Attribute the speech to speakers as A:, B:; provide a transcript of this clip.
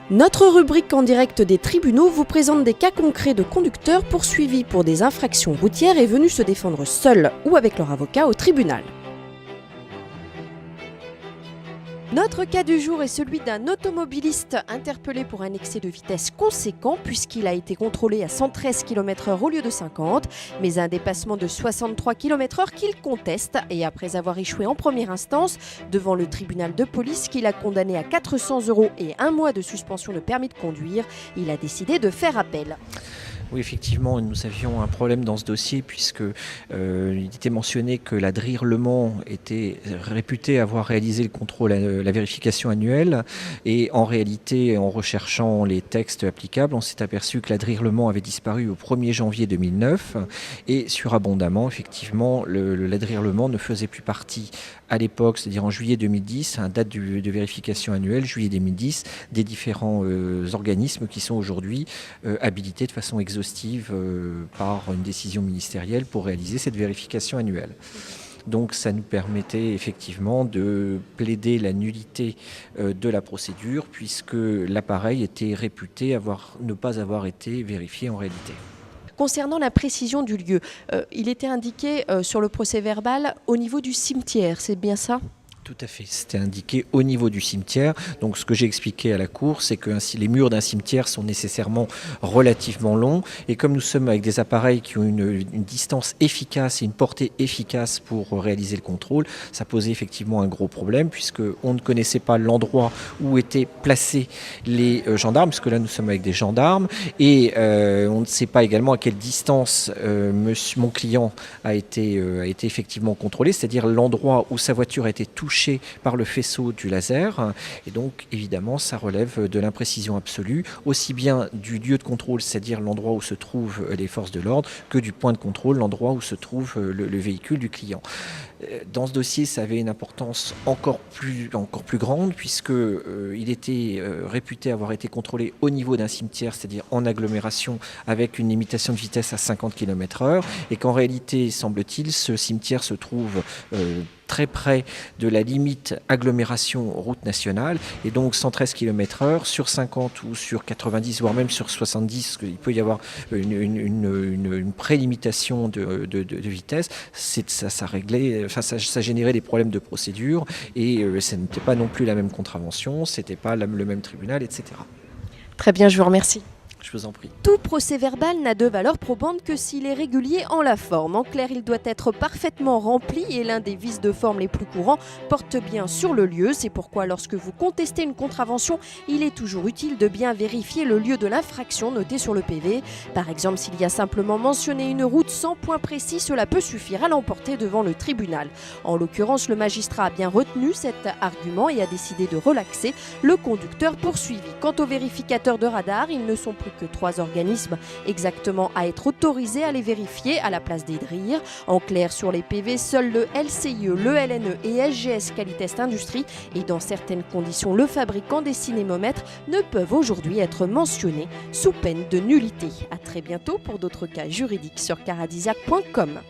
A: Notre rubrique en direct des tribunaux vous présente des cas concrets de conducteurs poursuivis pour des infractions routières et venus se défendre seuls ou avec leur avocat au tribunal. Notre cas du jour est celui d'un automobiliste interpellé pour un excès de vitesse conséquent puisqu'il a été contrôlé à 113 km/h au lieu de 50, mais un dépassement de 63 km/h qu'il conteste et après avoir échoué en première instance devant le tribunal de police qui l'a condamné à 400 € et 1 mois de suspension de permis de conduire, il a décidé de faire appel.
B: Oui, effectivement, nous avions un problème dans ce dossier puisque il était mentionné que la DRIR Le Mans était réputée avoir réalisé le contrôle, la vérification annuelle, et en réalité, en recherchant les textes applicables, on s'est aperçu que la DRIR Le Mans avait disparu au 1er janvier 2009 et surabondamment, effectivement, la DRIR Le Mans ne faisait plus partie à l'époque, c'est-à-dire en juillet 2010, à date de vérification annuelle, juillet 2010, des différents organismes qui sont aujourd'hui habilités de façon exhaustive par une décision ministérielle pour réaliser cette vérification annuelle. Donc ça nous permettait effectivement de plaider la nullité de la procédure puisque l'appareil était réputé ne pas avoir été vérifié en réalité.
A: Concernant la précision du lieu, il était indiqué sur le procès-verbal au niveau du cimetière, c'est bien ça ?
B: Tout à fait, c'était indiqué au niveau du cimetière. Donc ce que j'ai expliqué à la cour, c'est que les murs d'un cimetière sont nécessairement relativement longs. Et comme nous sommes avec des appareils qui ont une distance efficace et une portée efficace pour réaliser le contrôle, ça posait effectivement un gros problème puisqu'on ne connaissait pas l'endroit où étaient placés les gendarmes, puisque là nous sommes avec des gendarmes. Et on ne sait pas également à quelle distance mon client a été effectivement contrôlé, c'est-à-dire l'endroit où sa voiture a été touchée par le faisceau du laser, et donc évidemment ça relève de l'imprécision absolue, aussi bien du lieu de contrôle, c'est-à-dire l'endroit où se trouvent les forces de l'ordre, que du point de contrôle, l'endroit où se trouve le véhicule du client. Dans ce dossier, ça avait une importance encore plus grande puisqu'il était réputé avoir été contrôlé au niveau d'un cimetière, c'est-à-dire en agglomération avec une limitation de vitesse à 50 km/h, et qu'en réalité, semble-t-il, ce cimetière se trouve très près de la limite agglomération route nationale, et donc 113 km/h sur 50 ou sur 90 voire même sur 70, parce qu'il peut y avoir une prélimitation de vitesse, ça générait des problèmes de procédure et ce n'était pas non plus la même contravention, c'était pas le même tribunal, etc.
A: Très bien, je vous remercie.
B: Je vous en prie.
A: Tout procès-verbal n'a de valeur probante que s'il est régulier en la forme. En clair, il doit être parfaitement rempli et l'un des vices de forme les plus courants porte bien sur le lieu. C'est pourquoi lorsque vous contestez une contravention, il est toujours utile de bien vérifier le lieu de l'infraction noté sur le PV. Par exemple, s'il y a simplement mentionné une route sans point précis, cela peut suffire à l'emporter devant le tribunal. En l'occurrence, le magistrat a bien retenu cet argument et a décidé de relaxer le conducteur poursuivi. Quant aux vérificateurs de radar, ils ne sont plus que 3 organismes exactement à être autorisés à les vérifier à la place des DRIR. En clair, sur les PV, seuls le LCIE, le LNE et SGS Qualitest Industrie et dans certaines conditions le fabricant des cinémomètres ne peuvent aujourd'hui être mentionnés sous peine de nullité. À très bientôt pour d'autres cas juridiques sur caradisiac.com.